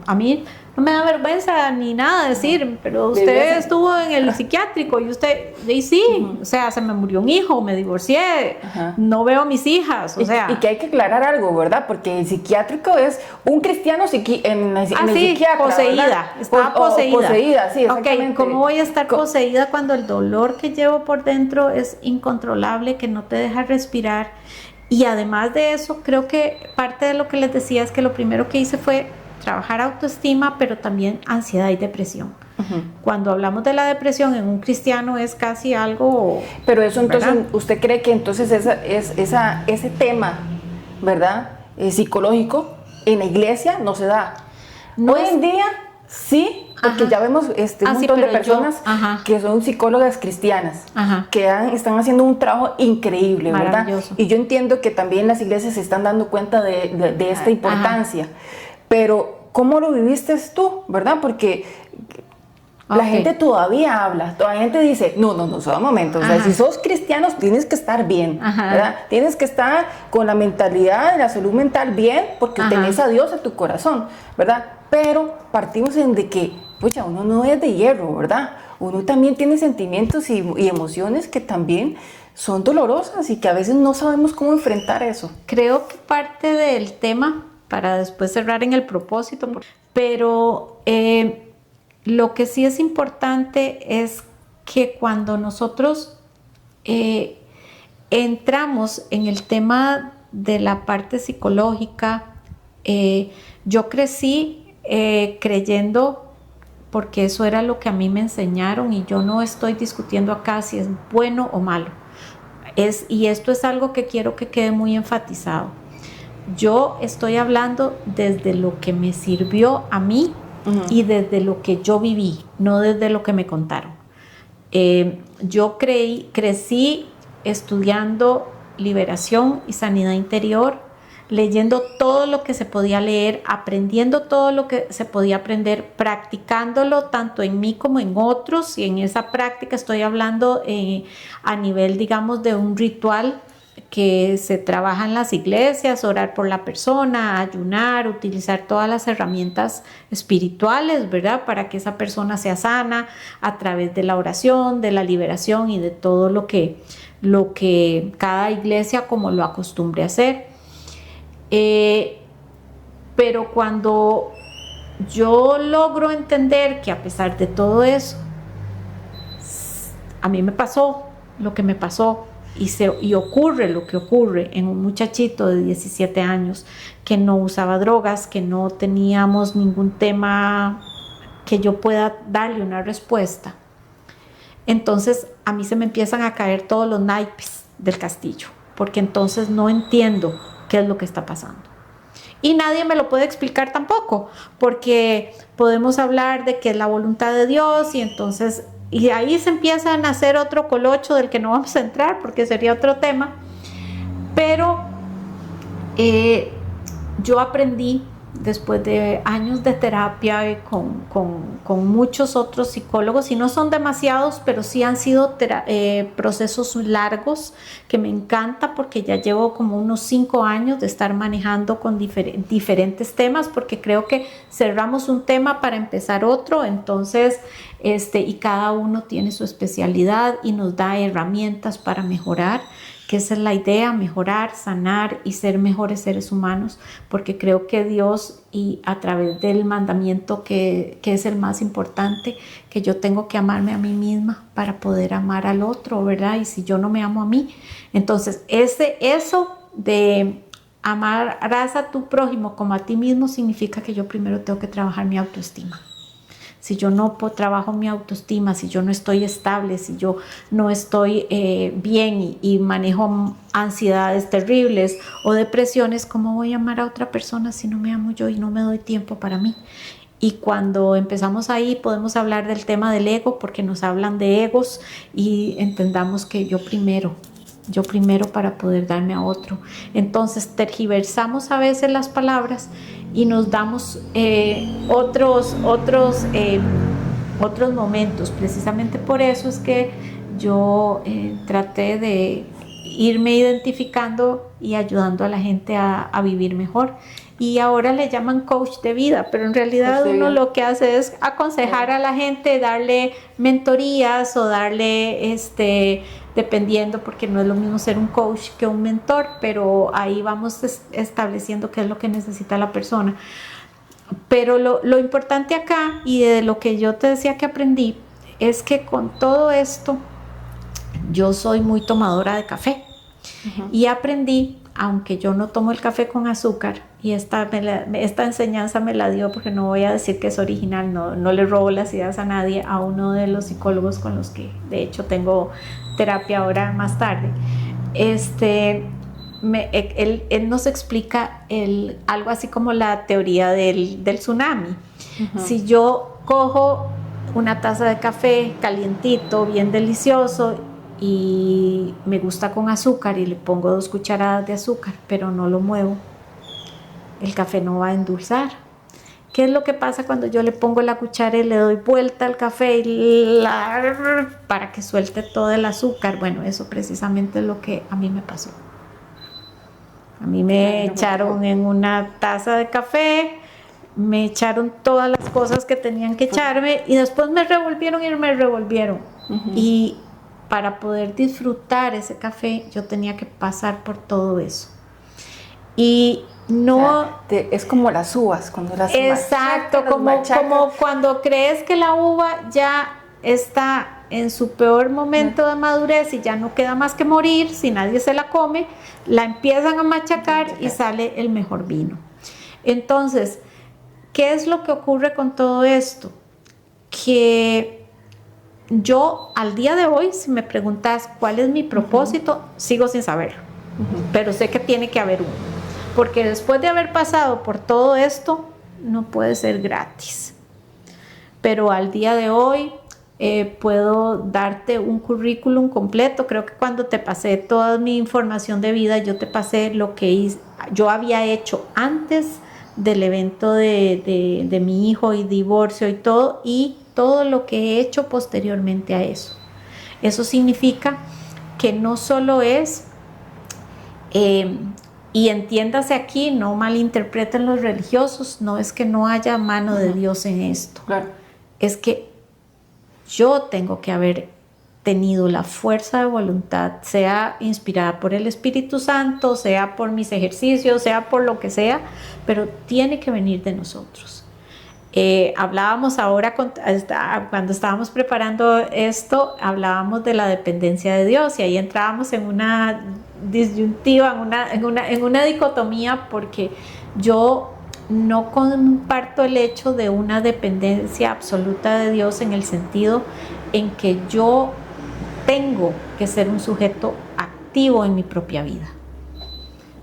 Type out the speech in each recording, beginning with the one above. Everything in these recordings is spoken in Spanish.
A mí no me da vergüenza ni nada decir, pero usted estuvo en el psiquiátrico y usted, y sí, o sea, se me murió un hijo, me divorcié, no veo a mis hijas, o sea. Y que hay que aclarar algo, ¿verdad? Porque el psiquiátrico es un cristiano en el psiquiatra, poseída, ¿verdad? estaba poseída. Poseída, sí, exactamente. Ok, ¿cómo voy a estar poseída cuando el dolor que llevo por dentro es incontrolable, que no te deja respirar? Y además de eso, creo que parte de lo que les decía es que lo primero que hice fue trabajar autoestima, pero también ansiedad y depresión. Cuando hablamos de la depresión en un cristiano es casi algo... Pero eso entonces, ¿verdad? ¿usted cree que entonces ese tema, ¿verdad? Psicológico en la iglesia no se da? No Hoy en día sí, porque ya vemos un montón de personas que son psicólogas cristianas, que están haciendo un trabajo increíble, ¿verdad? Y yo entiendo que también las iglesias se están dando cuenta de esta importancia. Pero, ¿cómo lo viviste tú, verdad? Porque la gente todavía habla, toda la gente dice, no, solo un momento, o sea, si sos cristiano tienes que estar bien, ¿verdad? Tienes que estar con la mentalidad, la salud mental bien, porque tenés a Dios en tu corazón, ¿verdad? Pero partimos de que, pucha, uno no es de hierro, ¿verdad? Uno también tiene sentimientos y emociones que también son dolorosas y que a veces no sabemos cómo enfrentar eso. Creo que parte del tema, para después cerrar en el propósito, pero lo que sí es importante es que cuando nosotros entramos en el tema de la parte psicológica, yo crecí creyendo, porque eso era lo que a mí me enseñaron y yo no estoy discutiendo acá si es bueno o malo. Y esto es algo que quiero que quede muy enfatizado. Yo estoy hablando desde lo que me sirvió a mí y desde lo que yo viví, no desde lo que me contaron. Yo crecí estudiando liberación y sanidad interior, leyendo todo lo que se podía leer, aprendiendo todo lo que se podía aprender, practicándolo tanto en mí como en otros, y en esa práctica estoy hablando a nivel, digamos, de un ritual que se trabaja en las iglesias, orar por la persona, ayunar, utilizar todas las herramientas espirituales, ¿verdad? Para que esa persona sea sana a través de la oración, de la liberación y de todo lo que cada iglesia como lo acostumbre a hacer. Pero cuando yo logro entender que a pesar de todo eso, a mí me pasó lo que me pasó y ocurre lo que ocurre en un muchachito de 17 años que no usaba drogas, que no teníamos ningún tema que yo pueda darle una respuesta. Entonces a mí se me empiezan a caer todos los naipes del castillo, porque entonces no entiendo qué es lo que está pasando. Y nadie me lo puede explicar tampoco, porque podemos hablar de que es la voluntad de Dios y entonces, y ahí se empieza a nacer otro colocho del que no vamos a entrar porque sería otro tema. Pero yo aprendí después de años de terapia con muchos otros psicólogos, y no son demasiados, pero sí han sido procesos largos que me encanta, porque ya llevo como unos 5 años de estar manejando con diferentes temas, porque creo que cerramos un tema para empezar otro, entonces y cada uno tiene su especialidad y nos da herramientas para mejorar, que esa es la idea, mejorar, sanar y ser mejores seres humanos, porque creo que Dios, y a través del mandamiento que es el más importante, que yo tengo que amarme a mí misma para poder amar al otro, ¿verdad? Y si yo no me amo a mí, entonces eso de amarás a tu prójimo como a ti mismo significa que yo primero tengo que trabajar mi autoestima. Si yo no trabajo mi autoestima, si yo no estoy estable, si yo no estoy bien y manejo ansiedades terribles o depresiones, ¿cómo voy a amar a otra persona si no me amo yo y no me doy tiempo para mí? Y cuando empezamos ahí podemos hablar del tema del ego, porque nos hablan de egos, y entendamos que yo primero para poder darme a otro. Entonces tergiversamos a veces las palabras y nos damos otros momentos. Precisamente por eso es que yo traté de irme identificando y ayudando a la gente a vivir mejor. y ahora le llaman coach de vida, pero en realidad uno lo que hace es aconsejar a la gente, darle mentorías o darle, dependiendo, porque no es lo mismo ser un coach que un mentor, pero ahí vamos estableciendo qué es lo que necesita la persona. Pero lo importante acá, y de lo que yo te decía que aprendí, es que con todo esto, yo soy muy tomadora de café. Y aprendí, aunque yo no tomo el café con azúcar, y esta enseñanza me la dio, porque no voy a decir que es original, no le robo las ideas a nadie, a uno de los psicólogos con los que de hecho tengo terapia ahora más tarde. Él nos explica algo así como la teoría del tsunami. Si yo cojo una taza de café calientito, bien delicioso, y me gusta con azúcar y le pongo 2 cucharadas de azúcar, pero no lo muevo, el café no va a endulzar. ¿Qué es lo que pasa cuando yo le pongo la cuchara y le doy vuelta al café para que suelte todo el azúcar? Bueno, eso precisamente es lo que a mí me pasó. A mí me echaron en una taza de café, me echaron todas las cosas que tenían que echarme y después me revolvieron. Y para poder disfrutar ese café, yo tenía que pasar por todo eso. Y no... es como las uvas, cuando las exacto, como cuando crees que la uva ya está en su peor momento de madurez y ya no queda más que morir, si nadie se la come, la empiezan a machacar y sale el mejor vino. Entonces, ¿qué es lo que ocurre con todo esto? Que yo al día de hoy, si me preguntas cuál es mi propósito, sigo sin saberlo, pero sé que tiene que haber uno, porque después de haber pasado por todo esto, no puede ser gratis. Pero al día de hoy puedo darte un currículum completo. Creo que cuando te pasé toda mi información de vida, yo te pasé lo que yo había hecho antes del evento de mi hijo y divorcio y todo lo que he hecho posteriormente a eso. Eso significa que no solo es, y entiéndase aquí, no malinterpreten los religiosos, no es que no haya mano de Dios en esto. Claro. Es que yo tengo que haber tenido la fuerza de voluntad, sea inspirada por el Espíritu Santo, sea por mis ejercicios, sea por lo que sea, pero tiene que venir de nosotros. Hablábamos ahora, cuando estábamos preparando esto, hablábamos de la dependencia de Dios y ahí entrábamos en una disyuntiva, en una dicotomía, porque yo no comparto el hecho de una dependencia absoluta de Dios en el sentido en que yo tengo que ser un sujeto activo en mi propia vida.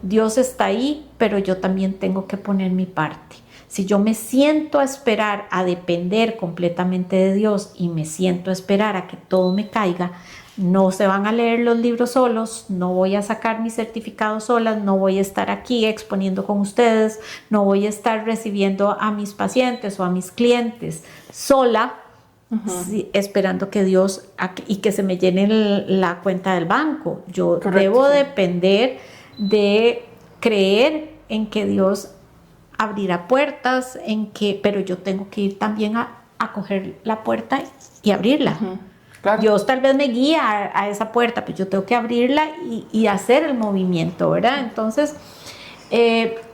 Dios está ahí, pero yo también tengo que poner mi parte. Si yo me siento a esperar, a depender completamente de Dios y me siento a esperar a que todo me caiga, no se van a leer los libros solos, no voy a sacar mis certificados solas, no voy a estar aquí exponiendo con ustedes, no voy a estar recibiendo a mis pacientes o a mis clientes sola, esperando que Dios y que se me llene la cuenta del banco. Yo debo depender de creer en que Dios abrirá puertas, pero yo tengo que ir también a coger la puerta y abrirla. Claro. Dios tal vez me guía a esa puerta, pero yo tengo que abrirla y hacer el movimiento, ¿verdad? Entonces,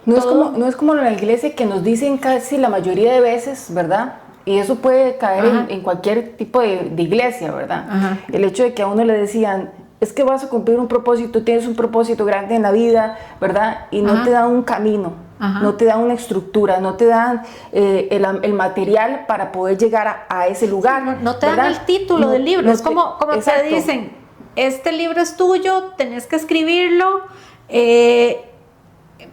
no es como en la iglesia que nos dicen casi la mayoría de veces, ¿verdad? Y eso puede caer en cualquier tipo de iglesia, ¿verdad? Ajá. El hecho de que a uno le decían, es que vas a cumplir un propósito, tienes un propósito grande en la vida, ¿verdad? Y no te dan un camino. No te dan una estructura, no te dan el material para poder llegar a ese lugar. No te dan el título del libro. Es como te dicen, este libro es tuyo, tenés que escribirlo,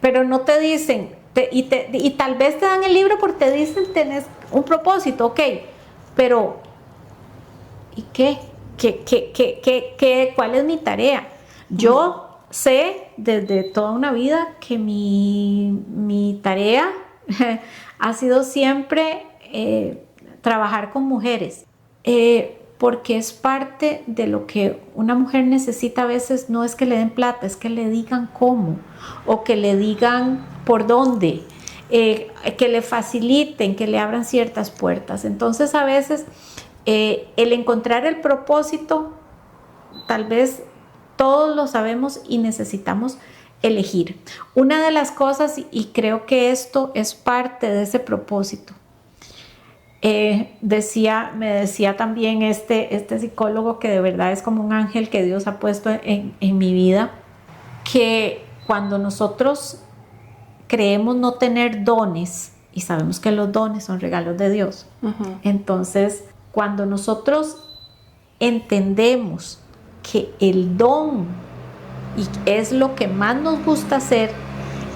pero no te dicen, y tal vez te dan el libro porque te dicen, tenés un propósito, ok, pero ¿y qué? ¿Cuál es mi tarea? Yo sé desde toda una vida que mi tarea ha sido siempre trabajar con mujeres, porque es parte de lo que una mujer necesita a veces. No es que le den plata, es que le digan cómo, o que le digan por dónde, que le faciliten, que le abran ciertas puertas. Entonces a veces el encontrar el propósito, tal vez todos lo sabemos y necesitamos elegir. Una de las cosas, y creo que esto es parte de ese propósito, me decía también este psicólogo, que de verdad es como un ángel que Dios ha puesto en mi vida, que cuando nosotros creemos no tener dones, y sabemos que los dones son regalos de Dios, entonces cuando nosotros entendemos que el don y es lo que más nos gusta hacer,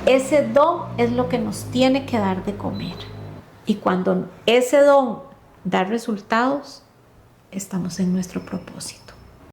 ese don es lo que nos tiene que dar de comer. Y cuando ese don da resultados, estamos en nuestro propósito.